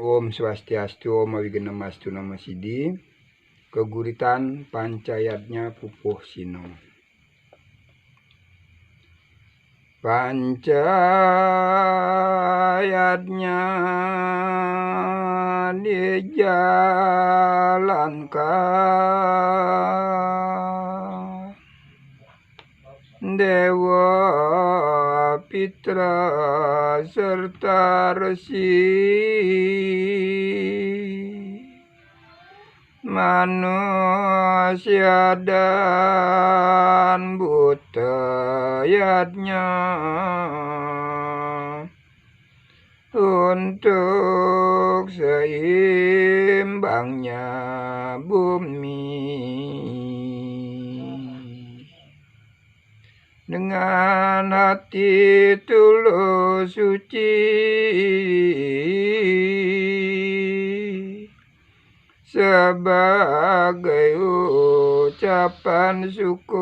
Om Swastiastu, Om Wigenamastu Nama Sidi. Keguritan pancayatnya pupuh sino. Pancayatnya dijalankan Dewa Pitra serta Resi, manusia dan butayatnya untuk seimbangnya bumi dengan hati tulus suci sebagai ucapan syukur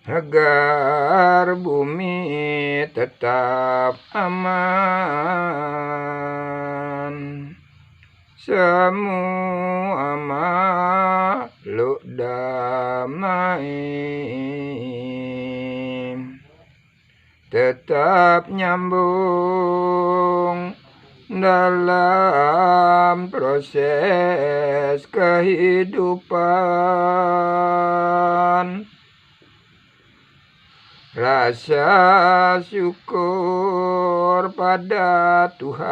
agar bumi tetap aman, semua makhluk damai, tetap nyambung dalam proses kehidupan. Rasa syukur pada Tuhan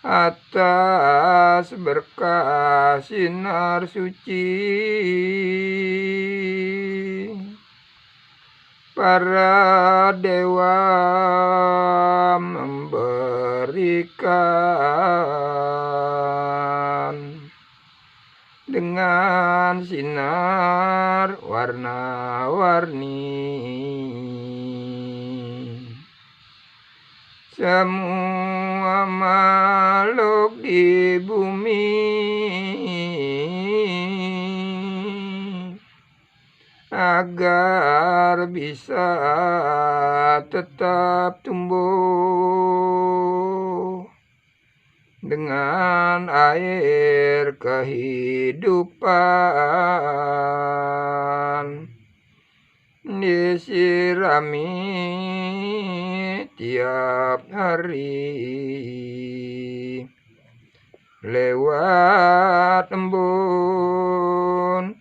atas berkah sinar suci para dewa memberikan dengan sinar warna-warni. Semua makhluk di bumi agar bisa tetap tumbuh dengan air kehidupan, disirami tiap hari lewat embun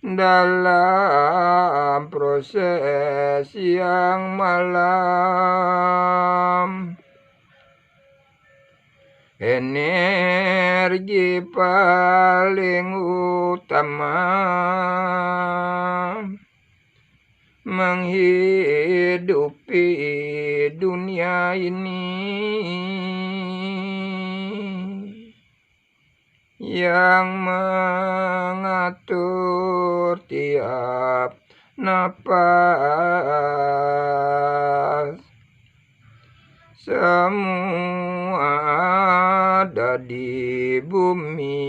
dalam proses siang malam. Energi paling utama menghidupi dunia ini yang mengatur tiap napas. Semua ada di bumi,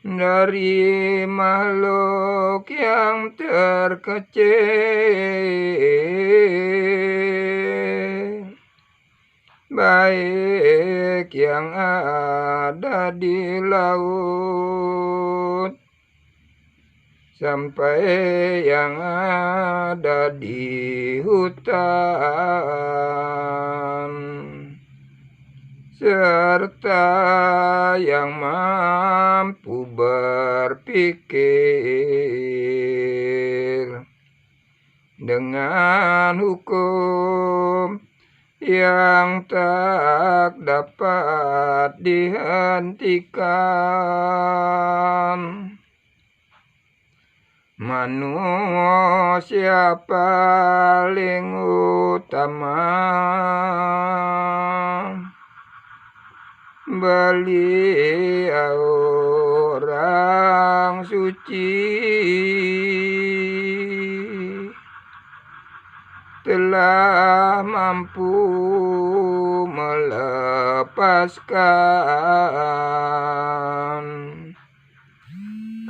dari makhluk yang terkecil, baik yang ada di laut sampai yang ada di hutan, serta yang mampu berpikir dengan hukum yang tak dapat dihentikan. Manusia paling utama, beliau orang suci, telah mampu melepaskan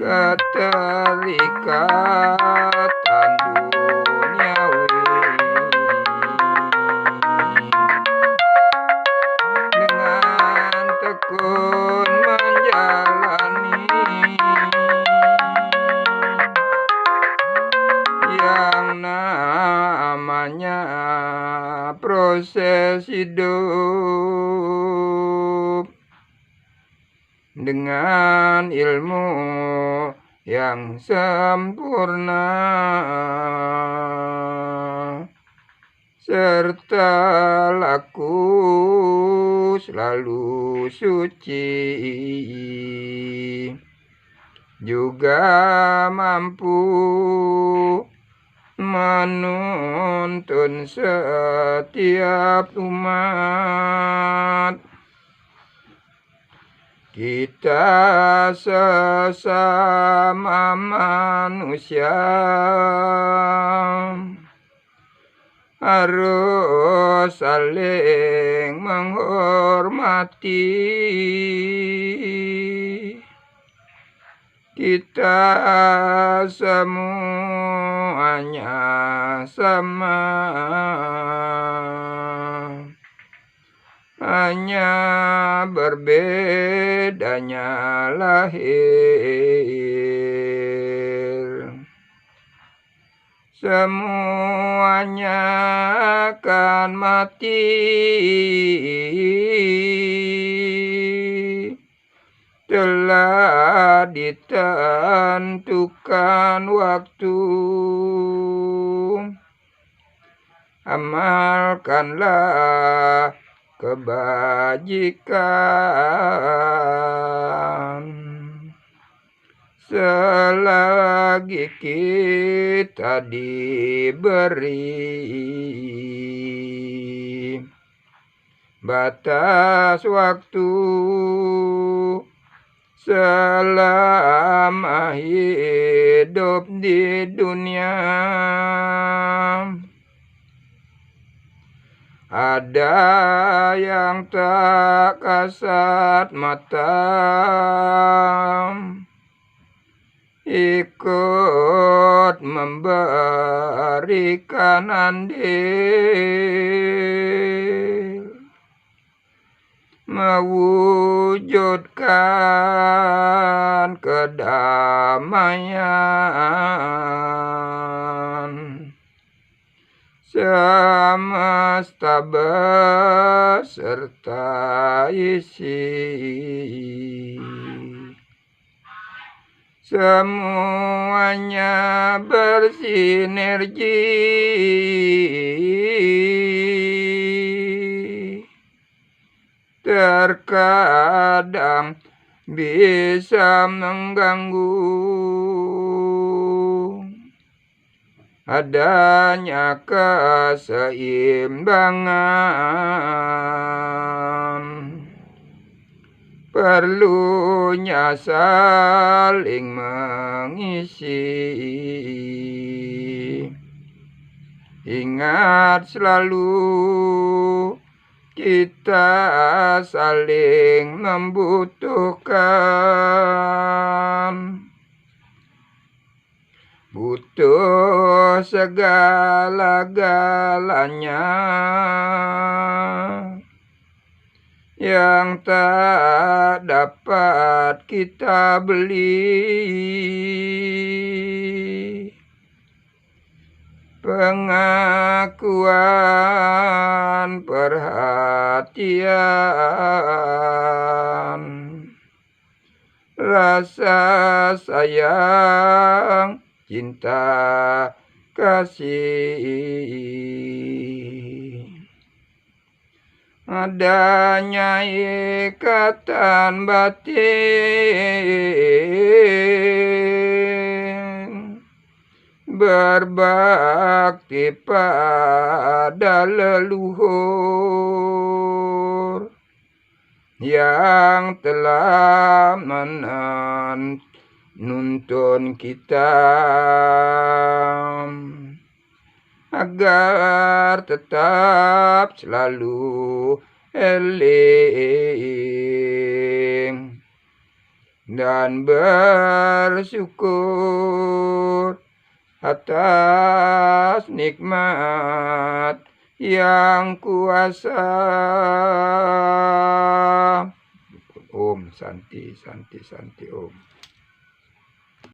keterikatan duniawi dengan tekun menjalani yang namanya proses hidup dengan ilmu yang sempurna serta laku selalu suci, juga mampu menuntun setiap umat kita sesama manusia harus saling menghormati. Kita semuanya sama, hanya berbedanya lahir. Semuanya akan mati, telah ditentukan waktu. Amalkanlah kebajikan selagi kita diberi batas waktu selama hidup di dunia. Ada yang tak kasat mata ikut memberikan andil mewujudkan kedamaian semesta beserta isi. Semuanya bersinergi terkadang bisa mengganggu adanya keseimbangan. Perlunya saling mengisi. Ingat selalu kita saling membutuhkan. Butuh segala-galanya yang tak dapat kita beli. Pengakuan, perhatian, rasa sayang, cinta, kasih. Adanya ikatan batin, berbakti pada leluhur yang telah menuntun kita agar tetap selalu eling dan bersyukur atas nikmat yang kuasa. Om Santi Santi Santi Om.